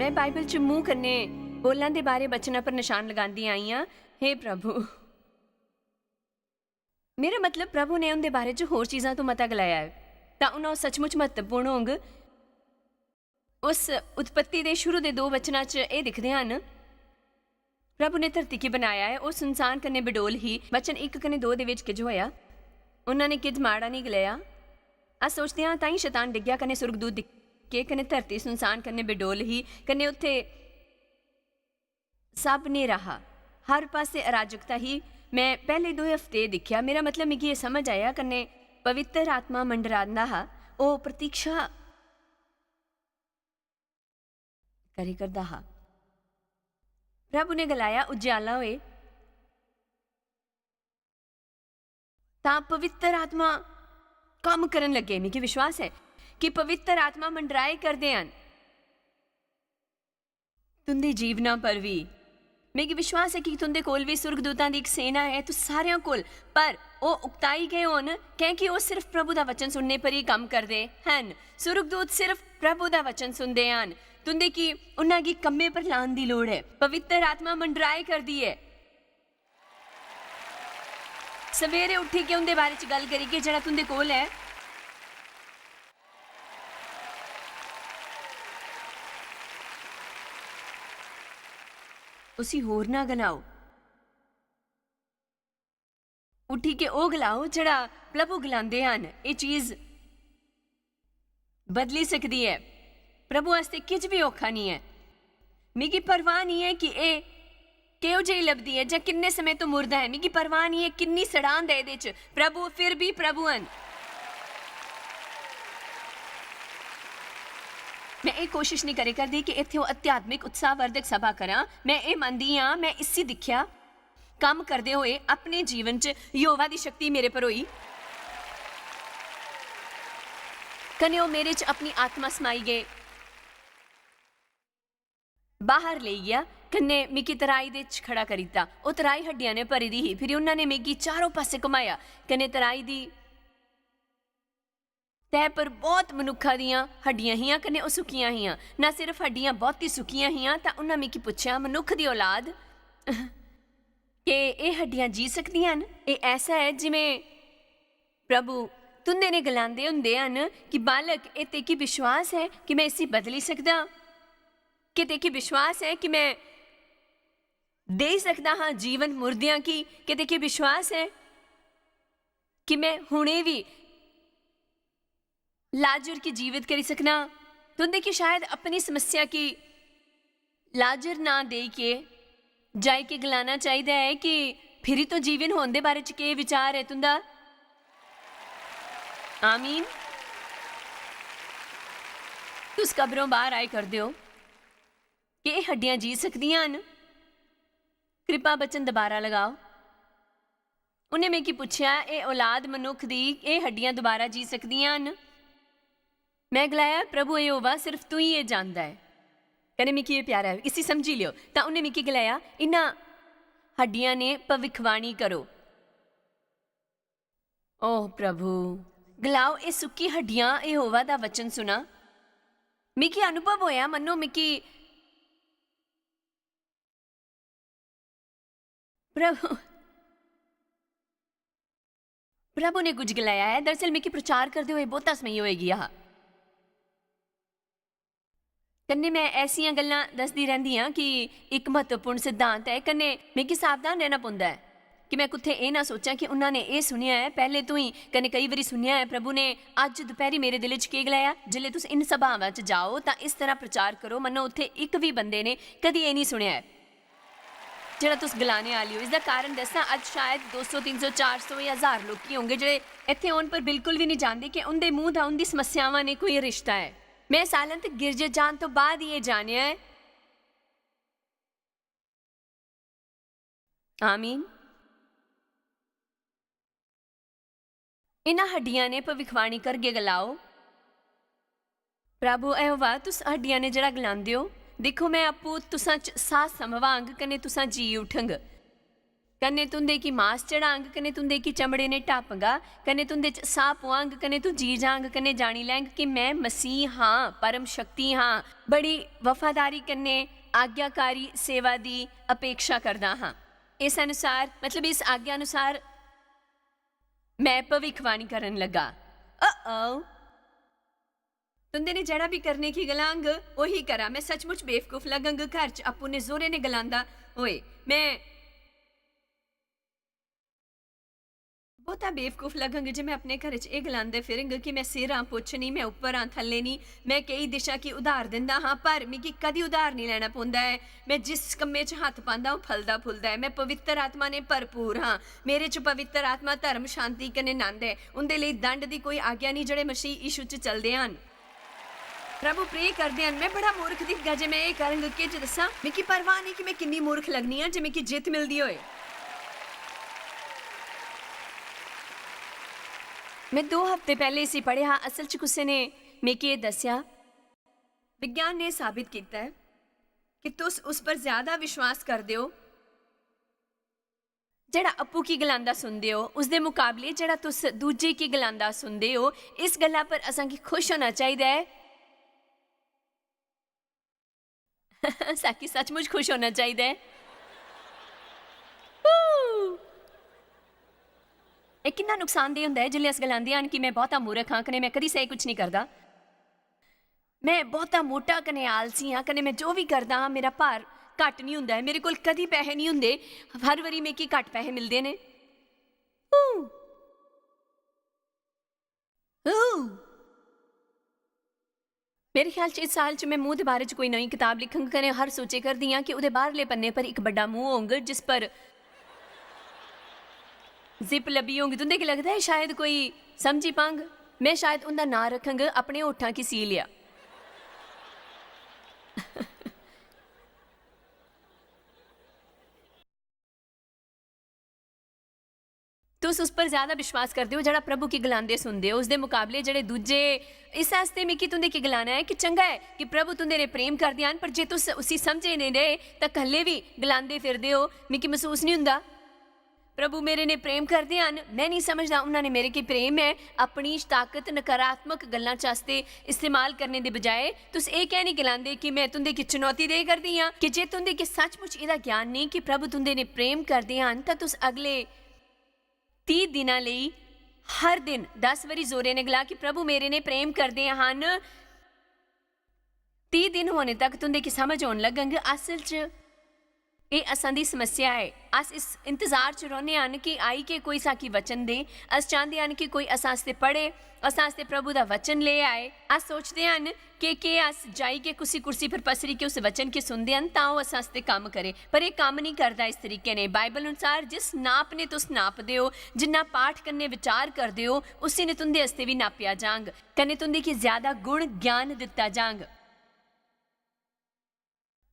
मैं बाइबल च मूँह कन्नै बोलां दे बारे बचना पर निशान लगांदी आई हाँ। हे प्रभु, मेरा मतलब प्रभु ने उनके बारे च होर चीज़ां तो मता गलाया है तां उन्हां सचमुच महत्वपूर्ण होंग। उस उत्पत्ति के शुरू के 2 वचनां च ये दिखदे हन, प्रभु ने धरती की बनाया है, वो सुनसान कन्ने बडोल ही। वचन 1 कने 2 दे विच किज होया, उन्होंने किज माड़ा नहीं गलाया। अस सोचते हाँ ताई शैतान डिग्या कने सुरगदूत दिखे कने धरती सुनसान कने बडोल ही कने उत्थे सब ने रहा, हर पासे अराजकता ही। मैं पहले 2 हफ्ते दिखा, मेरा मतलब मिगी ये समझ आया कने पवित्र आत्मा मंडरांदा हा, ओ प्रतीक्षा करी करदा हा। प्रभु ने गलाया उजाला होए तां पवित्र आत्मा काम करन लगे। मिगी विश्वास है कि पवित्र आत्मा मंडराए करदे हन तुंदे जीवना पर भी। मिगी विश्वास है कि तुंदे कोल भी सुरगदूतां दी एक सेना है, तुस सारियां कोल, पर वो उकताई गए होन क्योंकि वो सिर्फ प्रभु दा वचन सुनने पर ही काम करदे हन। सुरगदूत सिर्फ प्रभु दा वचन सुनदे हन, तुंदे की उन्हां गी कम्मे पर लाण दी लोड़ है। पवित्र आत्मा मंडराए करदी है। सवेरे उठी के उनके बारे च गल करी कि जेड़ा तुंदे कोल है उसी होर ना गलाओ, उठी के ओ गलाओ जेड़ा प्रभु गलांदे हन। ये चीज बदली सकती है। प्रभु वास्ते किज भी औखा नहीं है। मिगी परवाह नहीं है कि ए किहो जेही लभदी है जां किन्ने समय तो मुर्दा है, मिगी परवाह नहीं है किन्नी सड़ांद है इहदे च, प्रभु फिर भी प्रभु हन। मैं ये कोशिश नहीं करे करदी कि इत्थे अध्यात्मिक उत्साहवर्धक सभा करा। मैं ये मनदी हाँ, मैं इसी दिखिया काम करदे होए अपने जीवन च यहोवा दी शक्ति मेरे पर होई कने ओ मेरे च अपनी आत्मा समाई गए, बाहर ले गया कन्ने मिगी तराई दे च खड़ा करी दिता। ओ तराई हड्डियां ने भरी दी ही, फिर उन्होंने मिगी चारों पासे घुमाया कन्ने तराई दी तै पर बहुत मनुखा दियां हड्डियां हियां कन्ने ओ सुक्कियां हियां। ना सिर्फ हड्डियां बहुत ही सुक्कियां हियां, तां उन्हां मिगी पुछया, मनुख दी औलाद कि ये हड्डियां जी सकदियां न? ये ऐसा है जिवें प्रभु तुंदे ने गलांदे हुंदे हन कि बालक ये ते की विश्वास है कि मैं इसी बदली सकदा, कि ते की विश्वास है कि मैं दे सकदा हाँ जीवन मुर्दियां की, कि ते की विश्वास है कि मैं हुणे भी लाजर की जीवित करी सकना। तुंदे की शायद अपनी समस्या की लाजर ना दे के जाए के गलाना चाहिए है कि फिर तो जीवन होने दे बारे च के विचार है तुंदा? आमीन। तुस कब्रों बाहर आए कर दियो कि हड्डियां जी सकदियां न? कृपा बचन दोबारा लगाओ। उन्हें मिगी पुछया, ये औलाद मनुख दी ये हड्डियां दोबारा जी सकदियां न? मैं गलाया, प्रभु यहोवा सिर्फ तू ही ये जानता है। कहने मिगी ये प्यारा है, इसी समझी लियो। तो उन्हें मिगी गलाया, इन्हां हड्डियां ने भविखवाणी करो। ओह प्रभु, गलाओ ये सुक्की हड्डियां यहोवा दा वचन सुना। मिगी अनुभव होया मन्नो मिगी प्रभु ने कुछ गलाया है। दरअसल मिगी प्रचार करते हुए बहुता समय हो गया। कन्ने मैं ऐसियां गल्लां दसदी रहंदी हां कि एक महत्वपूर्ण सिद्धांत है, कन्ने मिगी सावधान रहना पौंदा है कि मैं कुत्थे ये ना सोचां कि उन्होंने ये सुनिया है पहले तो ही, कन्ने कई बारी सुनिया है प्रभु ने अज दोपहरी मेरे दिल च के गलाया। जिल्ले तुस इन सभावां च जाओ तां इस तरह प्रचार करो मन्नो उत्थे एक भी बंदे ने कदी ये नहीं सुनिया है जेड़ा तुस गलाने आली हो। इसका कारण दसां, अज शायद 200 300 400 या 1000 लोग ही होंगे जेड़े इत्थे आउण पर बिल्कुल भी नहीं जानते कि उनके मूँह दा उनकी समस्यावां ने कोई रिश्ता है। मैं सालन तक गिरजे जान तो बाद ये जानिया है। आमीन। इन्हां हड्डियां ने भविखवाणी करके गलाओ, प्रभु यहोवा तुस हड्डियां ने जरा गलांदे हो, देखो मैं आपू तुसां च साह समवांग कने तुसां जी उठंग। कन्ने तुंदे की मांस चढ़ांग कने तुंदे की चमड़े ने टापंगा कने तुंदे च साह पुआंग कने तू जी जांग कने जानी लैंग कि मैं मसीह हाँ परम शक्ति हाँ बड़ी वफादारी कन्ने आज्ञाकारी सेवा दी अपेक्षा करदा हाँ। इस अनुसार मतलब इस आज्ञा अनुसार मैं भविखवाणी करन लगा। तुंदे ने जड़ा भी करने की गलांग वही करा। मैं सचमुच बेवकूफ लगंग। घर च अपू ने जोरे ने गलांदा ओए मैं बहुता बेवकूफ लगंग जे मैं अपने घर च ये गलांदे फिरंग कि मैं सिर हाँ पुछ नहीं, मैं उपर हाँ थल्ले नहीं, मैं कई दिशा की उधार दिंदा हाँ पर मिगी कदी उधार नहीं लेना पौंदा है। मैं जिस कम्मे च हथ पांदा वो फलदा फुलदा है। मैं पवित्र आत्मा ने भरपूर हाँ। मेरे च पवित्र आत्मा धर्म शांति कने नंद है। उनदे लई दंड दी कोई आज्ञा नहीं जड़े मसीह यीशु च चलदे हन। प्रभु प्रे करदे हन। मैं बड़ा मूर्ख दिखगा जे मैं ये करंग कि ज दसां मिगी परवाह नहीं कि मैं किन्नी मूर्ख लगनी हाँ जे मिगी जित मिलदी होए। मैं 2 हफ्ते पहले इसी पढ़िया। असल च कुसै ने मिगी ये दस्या विज्ञान ने साबित किया है कि तुस उस पर ज्यादा विश्वास करदे हो जड़ा अप्पू की गलांदा सुनदे हो उसदे मुकाबले जड़ा तुस दूजे की गलांदा सुनदे हो। इस गल्ला पर असां की खुश होना चाहिए है। साकी सचमुच खुश होना चाहिए है। ਇਹ ਕਿੰਨਾ ਨੁਕਸਾਨदेह ਹੁੰਦਾ ਹੈ ਜਿਲੇ ਅਸ ਗਲਾਂਦੇ ਹਨ ਕਿ ਮੈਂ ਬਹੁਤਾ ਮੂਰਖ ਹਾਂ ਕਨੇ ਮੈਂ ਕਦੀ ਸਹੀ ਕੁਝ ਨਹੀਂ ਕਰਦਾ, ਮੈਂ ਬਹੁਤਾ ਮੋਟਾ ਕਨੇ ਆਲਸੀ ਹਾਂ ਕਨੇ ਮੈਂ ਜੋ ਵੀ ਕਰਦਾ ਹਾਂ ਮੇਰਾ ਭਾਰ ਘੱਟ ਨਹੀਂ ਹੁੰਦਾ ਹੈ, ਮੇਰੇ ਕੋਲ ਕਦੀ ਪੈਸੇ ਨਹੀਂ ਹੁੰਦੇ, ਹਰ ਵਾਰੀ ਮੇਰੇ ਕੀ ਘੱਟ ਪੈਸੇ ਮਿਲਦੇ ਨੇ। मेरे ख्याल इस साल च मैं मूँह के बारे कोई नई किताब लिखंग कने हर सोचे करदी हाँ कि उहदे बाहरले पन्ने पर एक बड़ा मूँह होंगे जिस पर जिप लबी होंगी। तुंदे की लगता है शायद कोई समझी पांग। मैं शायद उनका ना रखंग अपने होठां की सी लिया। तुस उस पर ज्यादा विश्वास करते हो जड़ा प्रभु की गलांदे सुनते हो उसके मुकाबले जड़े दूजे। इस वास्ते मिकी तुंदे की गलाना है कि चंगा है कि प्रभु तुंदे ने प्रेम करदे हन, पर जे तुस उसी समझे नहीं रहे तो कल्ले भी गलांदे फिरदे हो। मिकी महसूस नहीं हुंदा प्रभु मेरे ने प्रेम करदे हन। मैं नहीं समझदा उन्होंने मेरे की प्रेम है अपनी ताकत नकारात्मक गल्लां चास्ते इस्तेमाल करने के बजाय तुस ये कह नहीं गलांदे कि मैं तुंदे की चुनौती दे करदी हाँ कि जे तुंदे की सचमुच इहदा ज्ञान नहीं कि प्रभु तुंदे ने प्रेम करदे हन तां तुस अगले 30 दिनां लई हर दिन 10 वारी जोरे ने गला कि प्रभु मेरे ने प्रेम करदे हन। 30 दिन होने तक तुंदे की समझ आउण लगंग असल च ये असां दी समस्या है। अस इस इंतजार च रोने हन कि आई के कोई साकी वचन दे। अस चाहते हन कि कोई असां आस्ते पढ़े, असां आस्ते प्रभु दा वचन ले आए। अस सोचते हन कि अस जाई के कुसी कुर्सी पर पसरी के उस वचन के सुनते हन तां असां आस्ते काम करे, पर यह काम नहीं करता इस तरीके ने। बाइबल अनुसार जिस नाप ने तुस नापदे हो, जिन्ना पाठ करने विचार करदे हो, उसी ने तुंदे आस्ते भी नापिया जांग कने तुंदे की ज्यादा गुण ज्ञान दिता जांग।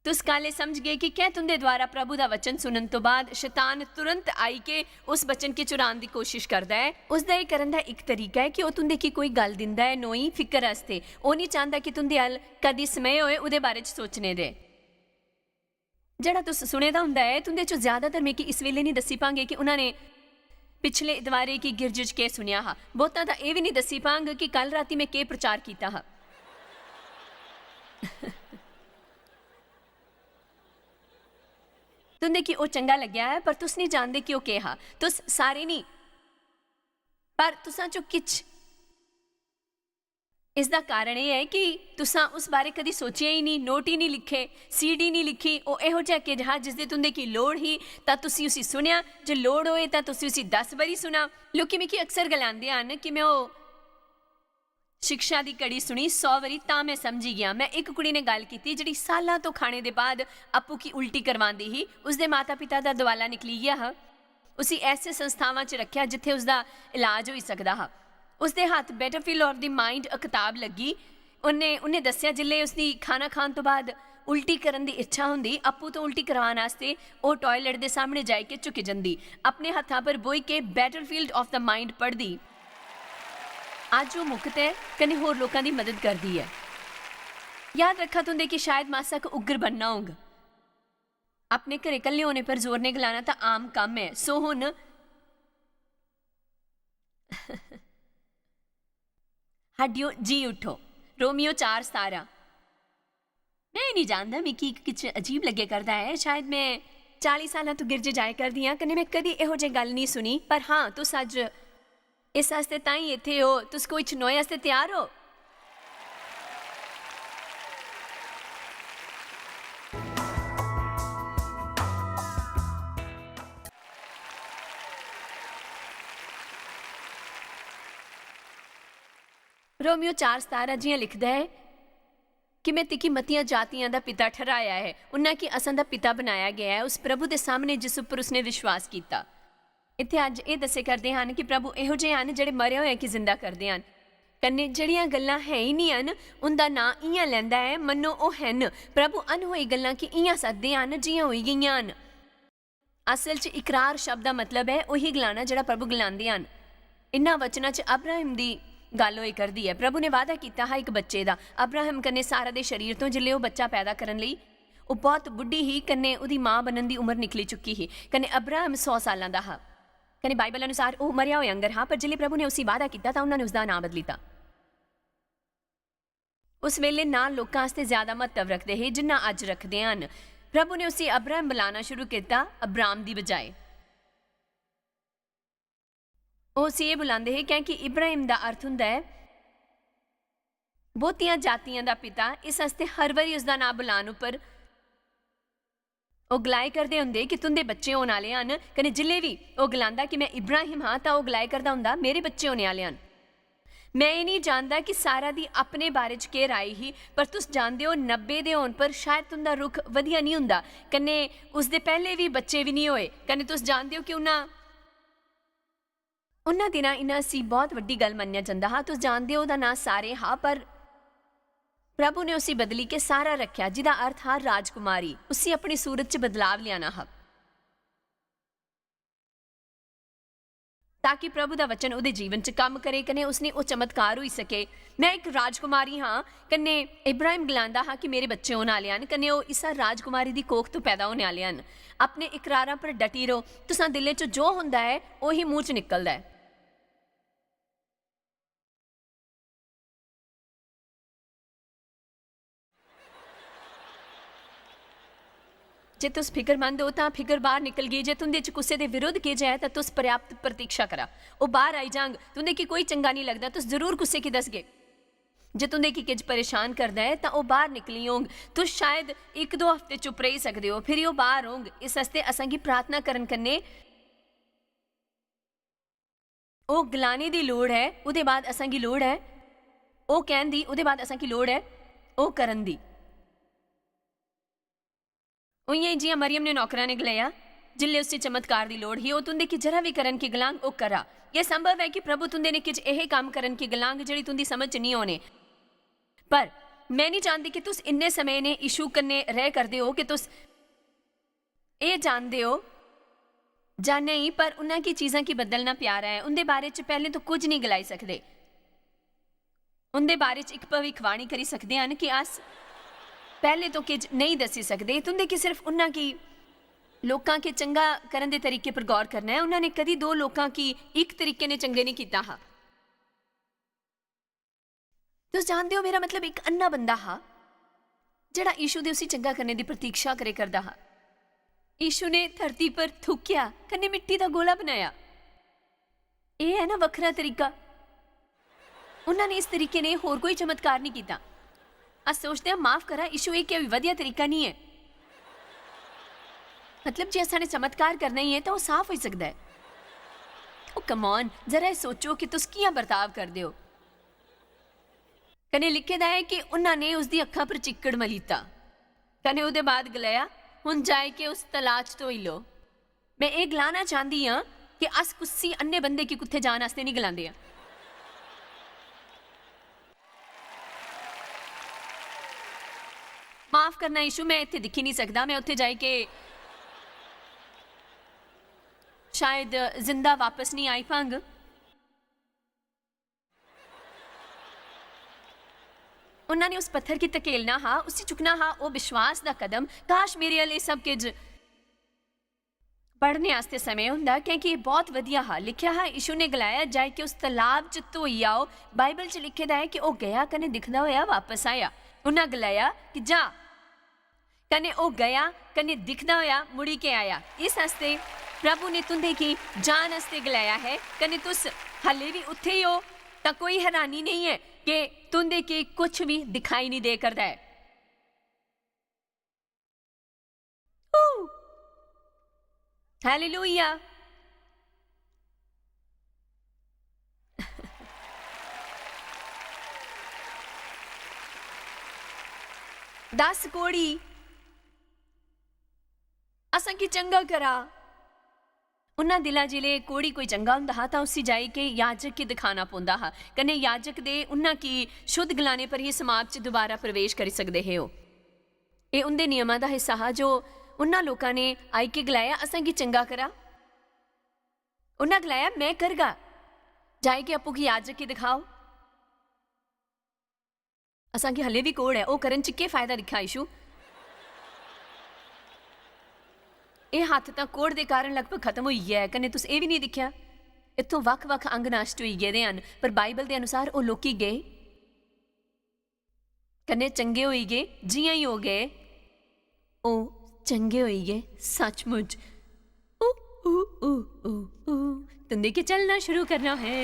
तुस काले समझ गए कि क्या तुंदे द्वारा प्रभु का वचन सुनने तो बाद शैतान तुरंत आई के उस वचन के चुराने की कोशिश करता है। उसका ये करने का एक तरीका है कि वह तुंदे की कोई गल दिंदा है नोई फिक्र वास्ते। वह नहीं चाहता कि तुंदे हल कदी समय होए उहदे बारे च सोचने दे। जड़ा तुस सुने दा हुंदा है तुंदे चो ज्यादातर में कि इस वेले नहीं दसी पांगे कि उन्होंने पिछले इतवारे की गिरज के सुनिया हा। बहुता तो यह भी नहीं दसी पांग कि कल राती मैं के प्रचार किया हा। तुंदे की वो चंगा लग्या है पर तुस नहीं जानते कि वो कहा। तुस सारे नहीं पर तुसां चो किछ। इसका कारण यह है कि तुसां उस बारे कदी सोचिया ही नहीं, नोट ही नहीं लिखे, सीडी नहीं लिखी। वो इहो जिहा कि जहा जिसदे तुंदे की लोड़ ही तां तुसी उसी सुनिया, जे लोड़ होए तां तुसी उसी 10 बारी सुना। लोकी मिकी अक्सर गलांदे हन कि मैं वो शिक्षा की कड़ी सुनी 100 वारी तां मैं समझी गया। मैं एक कुड़ी ने गल की जिहड़ी सालां तो खाने के बाद आपू की उल्टी करवांदी ही, उसके माता पिता का दवाला निकली गया हा। उसी ऐसे संस्थावां च रखिया जिथे उसका इलाज हो सकता हा। उसके हाथ बैटरफील्ड ऑफ द माइंड अ किताब लगी। उन्हें दस्या जिले उसकी खाना खाने तो बाद उल्टी करन दी इच्छा हुंदी, आपू तो उल्टी करवाने वास्ते वो टॉयलेट के सामने जाके झुक जांदी, अपने हत्थां पर बोई के बैटरफील्ड ऑफ द माइंड पढ़दी। अज वो मुक्त है कने होर लोगों की मदद करती है। याद रखा तुंदे कि शायद मासा को उग्र बनना होगा ਆਪਣੇ ਘਰੇ ਇਕੱਲੇ ਹੋਣੇ ਪਰ ਜ਼ੋਰ ਨਹੀਂ ਗਲਾਣਾ ਤਾਂ ਆਮ ਕੰਮ ਹੈ। ਸੋ ਹੁਣ ਹੱਡਿਓ ਜੀ ਉਠੋ। ਰੋਮੀਓ 4:17। ਮੈਂ ਨਹੀਂ ਜਾਣਦਾ ਮੈਂ ਕੀ ਕੁਛ ਅਜੀਬ ਲੱਗੇ ਕਰਦਾ ਹੈ। ਸ਼ਾਇਦ ਮੈਂ 40 ਸਾਲਾਂ ਤੋਂ ਗਿਰਜੇ ਜਾਏ ਕਰਦੀ ਹਾਂ ਕਨੇ ਮੈਂ ਕਦੀ ਇਹੋ ਜਿਹੀ ਗੱਲ ਨਹੀਂ ਸੁਣੀ। ਪਰ ਹਾਂ ਤੁਸੀਂ ਅੱਜ ਇਸ ਵਾਸਤੇ ਤਾਂ ਹੀ ਇੱਥੇ ਹੋ, ਤੁਸੀਂ ਕੁਛ ਨਵੇਂ ਵਾਸਤੇ ਤਿਆਰ ਹੋ। रोमियो 4:17 जियां लिखता है कि मैं तिकी मतियां जातियां दा पिता ठहराया है, उन्ना की असां दा पिता बनाया गया है उस प्रभु दे सामने जिस उपर उसने विश्वास किया। इत्थे अज ये दसे करते हैं कि प्रभु इहो जे हैं जिहड़े मरे होए कि जिंदा करते हैं कन्ने जिहड़ियां गल्लां है ही नहीं हैं उनका नां इयां लैंदा है मन्नो ओ हैं प्रभु अनहोई गल्लां कि इयां सददे हैं जियां होई गईयां हैं। असल च इकरार शब्द का मतलब है उही गलाना जिहड़ा प्रभु गलांदे हैं। इन्हां वचनां च अब्राहम दी गल होई करदी है। प्रभु ने वादा किया हा एक बच्चे का अब्राहम कन्ने सारा दे शरीर तो जिले वो बच्चा पैदा करने लई वो बहुत बुढ़ी ही कन्ने उहदी मां बनन दी उम्र निकली चुकी ही कन्ने अब्राहम 100 सालां दा हा कन्ने बाइबल अनुसार वो मरिया होया अंगर हा। पर जिले प्रभु ने उसी वादा किया तो उन्होंने उसका नाम बदलीता। उस वेले ना लोकां वास्ते ज्यादा महत्व रखते ही जिन्ना अज रखते हैं। प्रभु ने उसी अब्राहम बुलाना शुरू किया अब्राम की बजाय उस ये बुलाते हैं क्योंकि इब्राहिम का अर्थ होंदा है बहुतियां जातियां का पिता। इस वास्ते हर बारी उसका नाम बुलाने उपर वो गलाए करते होंगे कि तुंदे बच्चे होने वाले हैं कने जिले भी वो गलांदा कि मैं इब्राहिम हाँ तो वह गलाए करता होंदा मेरे बच्चे होने वाले हैं। मैं ये नहीं जानता कि सारा दी अपने बारे च केयर आई ही पर तुस जानते हो 90 दे होने पर शायद तुंदा रुख वधिया नहीं हुंदा कने उसदे पहले भी बच्चे भी नहीं होए कने तुस जानते हो कि उन्हां दिनां इन्हां सी बहुत वड्डी गल मन्निया जांदा हा। तुस जानते हो उहदा नां सारे हा पर प्रभु ने उसी बदली के सारा रखा जिहदा अर्थ हा राजकुमारी। उसी अपनी सूरत च बदलाव लियाना हा ताकि प्रभु का वचन उहदे जीवन च काम करे कने उसने वो चमत्कार होई सके। मैं एक राजकुमारी हाँ कन्ने इब्राहिम गलांदा हा कि मेरे बच्चे होने वाले हैं कन्ने वो इस राजकुमारी की कोख तो पैदा होने वाले हैं। अपने इकरारां पर डटी रहो। तुसां दिले च जो हुंदा है वही मूँह च निकलदा है। जे तुस फिक्रमंद हो तो फिक्र बाहर निकल गई। जे तुंदे च कुसै दे विरोध किए जाए तो तुस पर्याप्त प्रतीक्षा करा वो बाहर आई जांग। तुंदे की कोई चंगा नहीं लगता तुस जरूर कुसै की दसगे। जे तुंदे की किज परेशान करदा है तो वह बाहर निकली होंग। तुस शायद 1-2 हफ्ते चुप रही सकते हो फिर वो बाहर होंग। इस वास्ते असां की प्रार्थना करन कन्ने वो गलाने की लोड़ है उहदे बाद असां की लोड़ है वो कहन दी उहदे बाद असां की लोड़ है वो करन दी। उइयां जियां मरियम ने नौकरा ने गलाया जिले उससे चमत्कार की लोड़ ही वो तुंदे की जरा भी करन की गलांग वो करा। यह संभव है कि प्रभु तुंदे ने किज यह काम करन की गलांग जिहड़ी तुंदी समझ नहीं आने। पर मैं नहीं जानती कि तुस इन्ने समय ने इशू कन्ने रह करदे हो कि तुस ये जानते हो जां नहीं। पर उन्हां की चीज़ां की बदलना प्यारा है। उनके बारे च पहले तो कुछ नहीं गलाई सकते। उनके बारे च एक भविखवाणी करी सकते हैं कि अस पहले तो किज नहीं दसी सकते। तुंदे कि सिर्फ उन्हां की लोकां के चंगा करन दे तरीके पर गौर करना है। उन्होंने कदी 2 लोकां की एक तरीके ने चंगे नहीं किया हा। तुस जानते हो मेरा मतलब एक अन्ना बंदा हा जिहड़ा यीशु दे उसी चंगा करने की प्रतीक्षा करे करदा हा। यीशु ने धरती पर थूकिया कन्ने मिट्टी का गोला बनाया। यह है ना वखरा तरीका। उन्होंने इस तरीके ने होर कोई चमत्कार नहीं किया। अस सोचते हैं माफ करा यीशु एक वधिया तरीका नहीं है। मतलब जे असां ने चमत्कार करना ही है तो वो साफ हो सकता है। ओ कम ऑन जरा सोचो कि तुस कियां बर्ताव करदे हो। कने लिखे दा है कि उन्होंने उसकी अखां पर चिक्कड़ मलीता कने उहदे बाद गलाया हुण जाए के उस तलाश तो ही लो। मैं ये गलाना चाहती हाँ कि अस कुसी अन्ने बंदे की कुत्थे जाने वास्ते नहीं गलांदे हैं। माफ करना यीशु मैं इत्थे दिखी नहीं सकता। मैं उत्थे जाए के शायद जिंदा वापस नहीं आई पांग। उन्होंने उस पत्थर की धकेलना हा उसी चुकना हा वो विश्वास का कदम। काश मेरे अल सब किज ਪੜ੍ਹਨੇ ਵਾਸਤੇ ਸਮੇਂ ਹੁੰਦਾ ਕਿਉਂਕਿ ਇਹ ਬਹੁਤ ਵਧੀਆ ਹਾ ਲਿਖਿਆ ਹੈ। ਯਿਸੂ ਨੇ ਗਲਾਇਆ ਜਾਏ ਕਿ ਉਸ ਤਲਾਬ 'ਚ ਧੋਈ ਆਓ। ਬਾਈਬਲ 'ਚ ਲਿਖਿਆ ਹੈ ਕਿ ਉਹ ਗਿਆ ਕਨੇ ਦਿਖਦਾ ਹੋਇਆ ਵਾਪਸ ਆਇਆ। ਉਹਨਾਂ ਗਲਾਇਆ ਕਿ ਜਾ ਕਨੇ ਉਹ ਗਿਆ ਕਨੇ ਦਿਖਦਾ ਹੋਇਆ ਮੁੜੀ ਕੇ ਆਇਆ। ਇਸ ਵਾਸਤੇ ਪ੍ਰਭੂ ਨੇ ਤੁੰਦੇ ਕੀ ਜਾਨ ਵਾਸਤੇ ਗਲਾਇਆ ਹੈ। ਕਨੇ ਤੁਸ ਹਲੇ ਵੀ ਉੱਥੇ ਹੀ ਹੋ ਤਾਂ ਕੋਈ ਹੈਰਾਨੀ ਨਹੀਂ ਹੈ ਕਿ ਤੁੰਦੇ ਕੀ ਕੁਛ ਵੀ ਦਿਖਾਈ ਨਹੀਂ ਦੇ ਕਰਦਾ ਹੈ। हालेलुया। 10 कोड़ी असां की चंगा करा। उन्हां दिलां जिले कोड़ी कोई चंगा हुंदा हा तां उसी जाई के याजक की दिखाना पौंदा हा। कने याजक दे उन्हां की शुद्ध गलाने पर ही समाज च दोबारा प्रवेश करी सकदे हे। ये उनदे नियमां दा हिस्सा हा जो उन्हां लोकां ने आई के गलाया असां की चंगा करा। उन्हां गलाया मैं करगा जाए के आपू की याजक की दिखाओ। असां की हले भी कोड़ है वो करन च के फायदा दिखा यीशु। ये हथ तां कोड़ दे कारण लगभग खत्म होई गया है। कने तुस ये भी नहीं दिखिया इत्थों वख-वख अंग नष्ट होई गए हन पर बाइबल के अनुसार वो लोकी गए कने चंगे होई गए जियां ही हो गए ओ चंगे होई गए सचमुच। तुंदे के चलना शुरू करना है।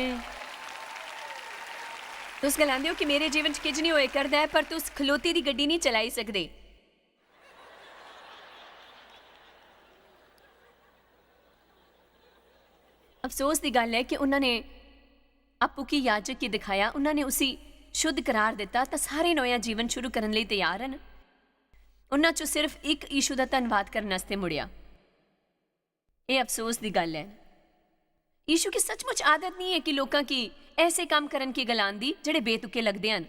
तुस गलांदे हो कि मेरे जीवन च किज नहीं होए करदा है पर तुस खलोती दी गड्डी नहीं चलाई सकदे। अफसोस की गल है कि उन्होंने आपू की याजक की दिखाया। उन्होंने उसी शुद्ध करार दिता तो सारे नया जीवन शुरू करने लिए तैयार हैं। उन्हां चों सिर्फ एक यीशु का धन्नवाद करने वास्ते मुड़िया। ये अफसोस की गल है। यीशु की सचमुच आदत नहीं है कि लोगों की ऐसे काम करन की गलान दी जेड़े बेतुके लगते हैं।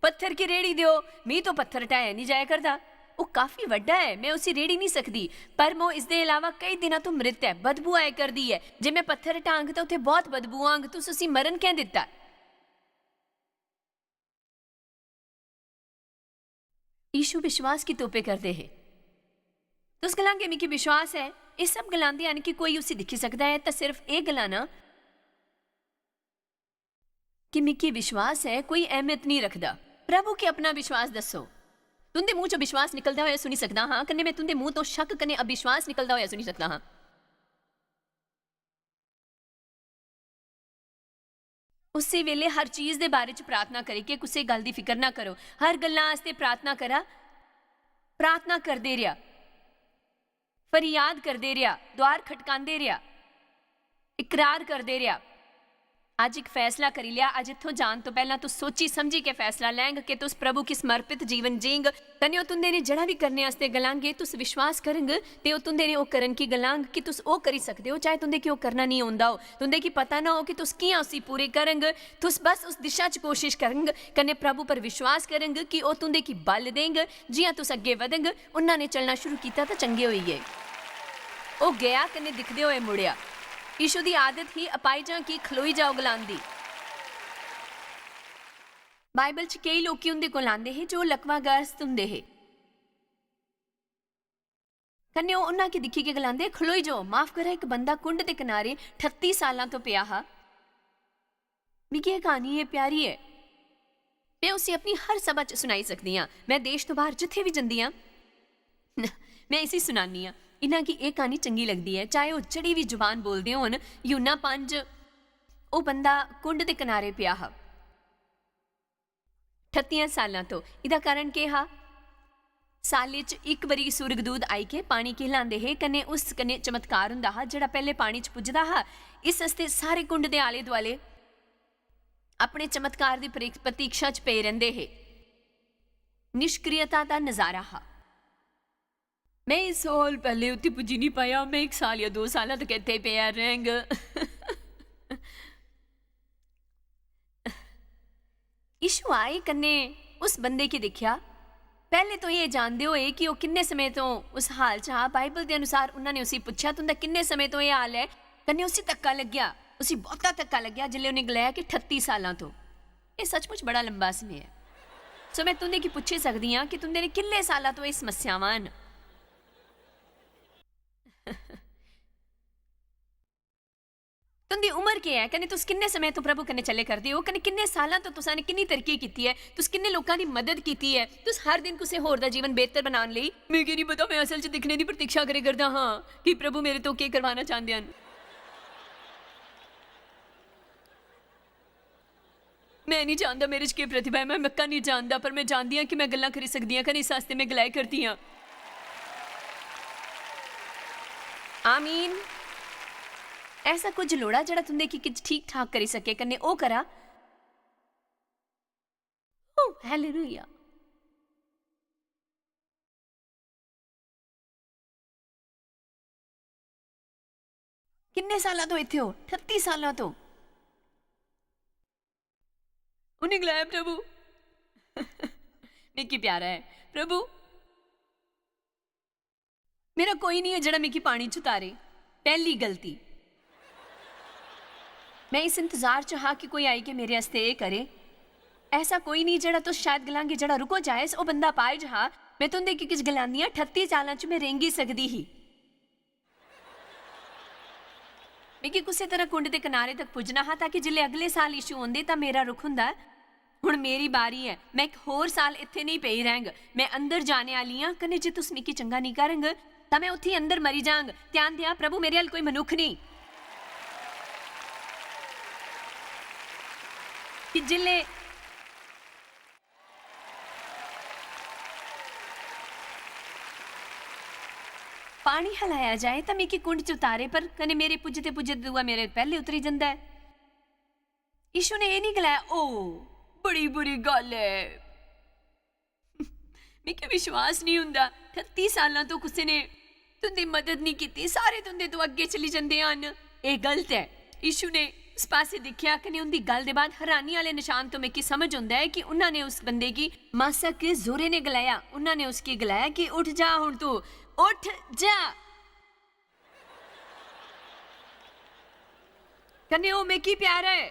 पत्थर की रेड़ी दियो मीं तो पत्थर हटाया नहीं जाया करता। वो काफ़ी वड्डा है मैं उसी रेड़ी नहीं सकती पर वो इसके अलावा कई दिनों तो मृत है बदबू आया करती है। जे मैं पत्थर हटांग तो उत्थे बहुत बदबू आंग तुस उसी मरन क्या दिता। यीशु विश्वास की तोपे करते हैं। तुस गलांगे मिकी विश्वास है ये सब गलांदे हैं कि कोई उसी दिखी सकता है तो सिर्फ ये गलाना कि मिकी विश्वास है कोई अहमियत नहीं रखता। प्रभु के अपना विश्वास दसो। तुंदे मुंह चो विश्वास निकलता हुआ सुनी सकता हाँ कन्ने मैं तुंदे मुंह तो शक कने अविश्वास निकलता हुआ सुनी सकता हाँ। उसी वेले हर चीज़ के बारे च प्रार्थना करी कि किसी गल की फिक्र ना करो। हर गल्लां वास्ते प्रार्थना करा। प्रार्थना करते रहा फरियाद करते रहा द्वार खटकाते रहा इकरार करते रहा। अज एक फैसला करी लिया अज इत्थों जान तो पहला तू सोची समझी के फैसला लैंग कि तुस प्रभु की समर्पित जीवन जींग। कन्ने तुंदे ने जड़ा भी करने वास्ते गलांगे तुस विश्वास करंग ते ओ तुंदे ने ओ करन की गलांग कि तुस ओ करी सकदे हो चाहे तुंदे की ओ करना नहीं आउंदा हो तुंदे की पता ना हो कि तुस कियां उसी पूरे करंग। तुस बस उस दिशा च कोशिश करंग कन्ने प्रभु पर विश्वास करंग कि ओ तुंदे की बल देंग। जियां तुस अगे वधंग उन्हां ने चलना शुरू किया तो चंगे होई गए। ओ गया कन्ने दिखदे होए मुड़िया। यीशु की आदत ही अपाइजा की खलोई जाओ गलान दी। बाइबल च कई लोग उनके कोल आंदे हैं जो लकवाग्रस्त हुंदे हैं कन्ने उन्हां की दिखी के गलांदे खलोई जाओ। माफ करा एक बंदा कुंड के किनारे 38 साल तो पिया हा। मिगी ये कहानी है प्यारी है मैं उसे अपनी हर सभा च सुनाई सकती हाँ। मैं देश तो बाहर जिथे भी जंदी हाँ मैं इसी सुनानी हाँ। इन्हां की एक कहानी चंगी लगती है चाहे वह चढ़ी भी जुबान बोलते हो। यूना 5 वो बंदा कुंड के किनारे पिया हा 38 साल तो। इहदा कारण के हा साले च एक बारी सुरगदूत आई के पानी कहलांदे है कने उस कने चमत्कार हुंदा हा जिहड़ा पहले पानी च पुजदा हा। इस हस्ते सारे कुंड दे आले दुआले अपने चमत्कार की प्रतीक्षा च पे रहिंदे है। निष्क्रियता का नज़ारा हा। मैं इस साल पहले उत्थे पुजी नहीं पाया मैं 1 साल या 2 साल तक इत्थे पिया रहेंग। यीशु आए कन्ने उस बंदे की देखा। पहले तो ये जानते हुए कि वो किन्ने समय तो उस हाल च हाँ। बाइबल के अनुसार उन्होंने उसी पूछा तुंदा किन्ने समय तो ये हाल है। कन्ने उसी धक्का लग्या उसी बहुता धक्का लग्या जिल्ले उन्हें गलाया कि 38 साल तो। ये सचमुच बड़ा लंबा समय है। सो मैं तुंदे की पूछी सकती हाँ कि तुंदे ने किन्ने साल तो ये समस्यावां तुंदी उम्र क्या है, कने तुस किन्ने समय तो प्रभु कन्ने चले करदे हो, कने किन्ने सालां तो तुसां ने किन्नी तरक्की कीती है, तुस किन्ने लोकां दी मदद कीती है, तुस हर दिन कुसै होर दा जीवन बेहतर बनाने लई मिगी नहीं पता मैं असल च दिखने दी प्रतीक्षा करे करदा हां कि प्रभु मेरे तो केह् करवाना चाहंदे हन। मैं नहीं जानदा मेरे च केह् प्रतिभा है, मैं मक्का नहीं जानदा, पर मैं जानदी हां कि मैं गल्लां करी सकदी हां, कने इस आस्ते मैं गलाई करदी हां। आमीन। ऐसा कुछ लोड़ा जड़ा तुंदे कि किछ ठीक ठाक करी सके, कन्ने ओ करा। Oh hallelujah. किन्ने सालां तो इत्थे हो? 38 सालां तो। उन्हें गलाया प्रभु मिकी प्यारा है प्रभु, मेरा कोई नहीं है जड़ा मिकी पानी च उतारे। पहली गलती मैं इस इंतजार च हा कि कोई आई के मेरे आस्ते ए करे। ऐसा कोई नहीं जड़ा तुस शायद गलांगे जड़ा रुको जायस ओ बंदा पाए जहा। मैं तुंदे की किछ गलांदियां 38 सालां च मैं रेंगी सकदी ही। मिगी कुछ तरह कुंड के किनारे तक पुजना हा ताकि जिले अगले साल इशू आंदे तां मेरा रुख हुंदा। हुण मेरी बारी है, मैं एक होर साल इत्थे नहीं पई रहंग, मैं अंदर जाने वाली हां। कने जे तुस मिगी चंगा नहीं करंग तां मैं उत्थे अंदर मरी जांग। ध्यान दिया प्रभु मेरे अल कोई मनुख नहीं कि जिले पानी हलाया जाए तो मिकी कुंड च उतारे, पर कने मेरे पुजते पुजते दुआ मेरे पहले उतरी जांदा है। यीशु ने ये नहीं गलाया ओ बड़ी बुरी गल है। मिकी विश्वास नहीं हुंदा 38 सालां तो किसी ने तुंदी मदद नहीं की, सारे तुंदे तो अगे चली जांदे हन। ये गलत है। यीशु ने उस पासे देखिया कने उनदी गल दे बाद हैरानी वाले निशान तो मिकी समझ आंदा है कि उन्होंने उस बंदे की मासा के जोरे ने गलाया। उन्होंने उसकी गलाया कि उठ जा, हुण तू उठ जा। कने ओ मिकी प्यारा है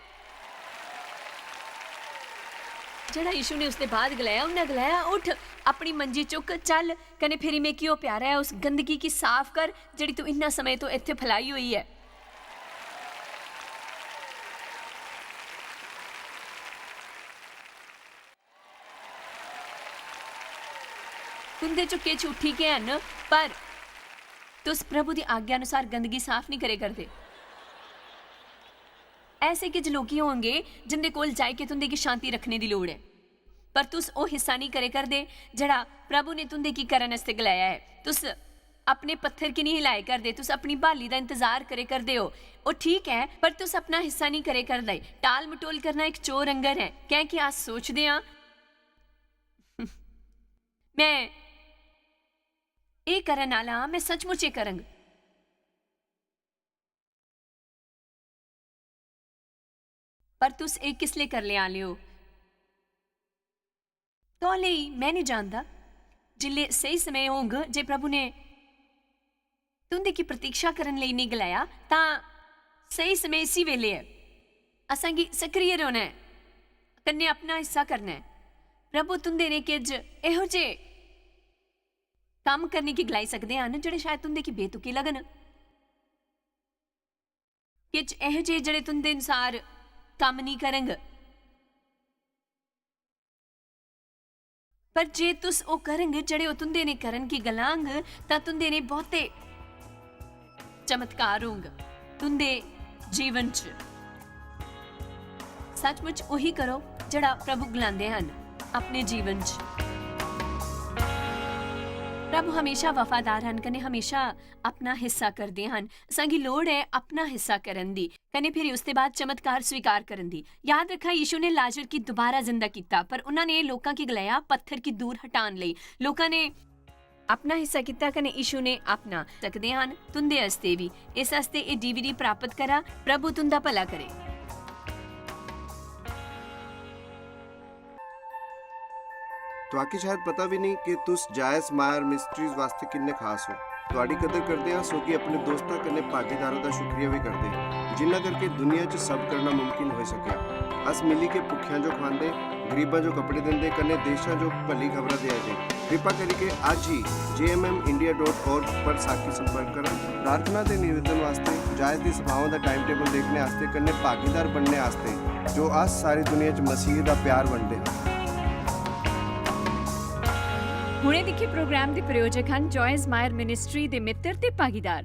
जड़ा यीशु ने उसके बाद गलाया। उन्हें गलाया उठ अपनी मंजी चुक चल, कने फिर में क्यों प्यारा है उस गंदगी की साफ कर जड़ी तू इन्ना समय तो इत्थे फैलाई हुई है। तुंदे चुके झूठी के हन, पर तुस प्रभु की आज्ञा अनुसार गंदगी साफ नहीं करे करते। ऐसे किछ लोग होंगे जिंदे कोल जाके तुंदे की शांति रखने की लोड़ है, पर तुस ओ हिस्सा नहीं करे करदे जड़ा प्रभु ने तुंदे की करन वास्ते गलाया है। तुस अपने पत्थर की नहीं हिलाए करदे, तुस अपनी भाली का इंतजार करे करदे हो। ओ ठीक है, पर तुस अपना हिस्सा नहीं करे करदे। टाल मटोल करना एक चोर अंगर है। क्या कि आज सोचदे हां मैं ये करन आला, मैं सचमुच ये करंग। पर तुस एक किस लिए कर ले आले हो तो ले मैं नहीं जानता। जिले सही समय होंग जे प्रभु ने तुंदे की प्रतीक्षा करन ले नहीं गलाया ता सही समय इसी वेले है। असांगी सक्रिय रहना है, कन्ने अपना हिस्सा करना है। प्रभु तुंदे ने किज एहो जे काम करने की गलाई सकते हैं जड़े शायद तुंदे की बेतुकी लगन, किच एहो जे जड़े तुंदे अनुसार काम नहीं करंग। पर जे तुस ओ करंगे जड़े ओ तुंदे ने करन की गलांग ता तुंदे ने बहुते चमत्कार होंग तुंदे जीवन च। सचमुच उही करो जड़ा प्रभु गलांदे हन अपने जीवन च। प्रभु हमेशा वफादार हन, कने हमेशा अपना हिस्सा करते हैं। संगी लोड़ है अपना हिस्सा करन दी, कने फिर उसके बाद चमत्कार स्वीकार करन दी। याद रखा यीशु ने लाजर की दोबारा जिंदा किया, पर उन्होंने लोगों की गलाया पत्थर की दूर हटान लई। लोगों ने अपना हिस्सा किया, कने यीशु ने अपना सकते हैं तुंदे हस्ते भी। इस हस्ते ये DVD प्राप्त करा। प्रभु तुंदा भला करे। तुआकी शायद पता भी नहीं कि तुस जायस मायर मिस्ट्रीज वास्ते किन्ने खास हो। तुआडी कदर करदे हां सो कि अपने दोस्तां कन्ने भागीदारां दा शुक्रिया भी करदे जिन्ना करके दुनिया च सब करना मुमकिन हो सके। अस मिली के भुखियां जो खांदे, ਗਰੀਬਾਂ ਜੋ ਕੱਪੜੇ ਦਿੰਦੇ ਕਨੇ ਦੇਸ਼ਾਂ ਜੋ ਭਲੀ ਖਬਰਾਂ ਦੇ ਜੇ ਕਿਰਪਾ ਕਰਕੇ ਅੱਜ ਹੀ jmmindia.org पर साखी संपर्क करा प्रार्थना के निवेदन वास्ते जायज दी सभाओं का टाइम टेबल देखने वास्ते कने भागीदार बनने वास्ते जो आज सारी दुनिया च मसीह का प्यार वंडे ਹੁਣੇ ਦੇਖੇ ਪ੍ਰੋਗਰਾਮ ਦੇ ਪ੍ਰਾਯੋਜਕ ਹਨ ਜੋਇਸ ਮਾਇਰ ਮਿਨਿਸਟਰੀ ਦੇ ਮਿੱਤਰ ਤੇ ਭਾਗੀਦਾਰ।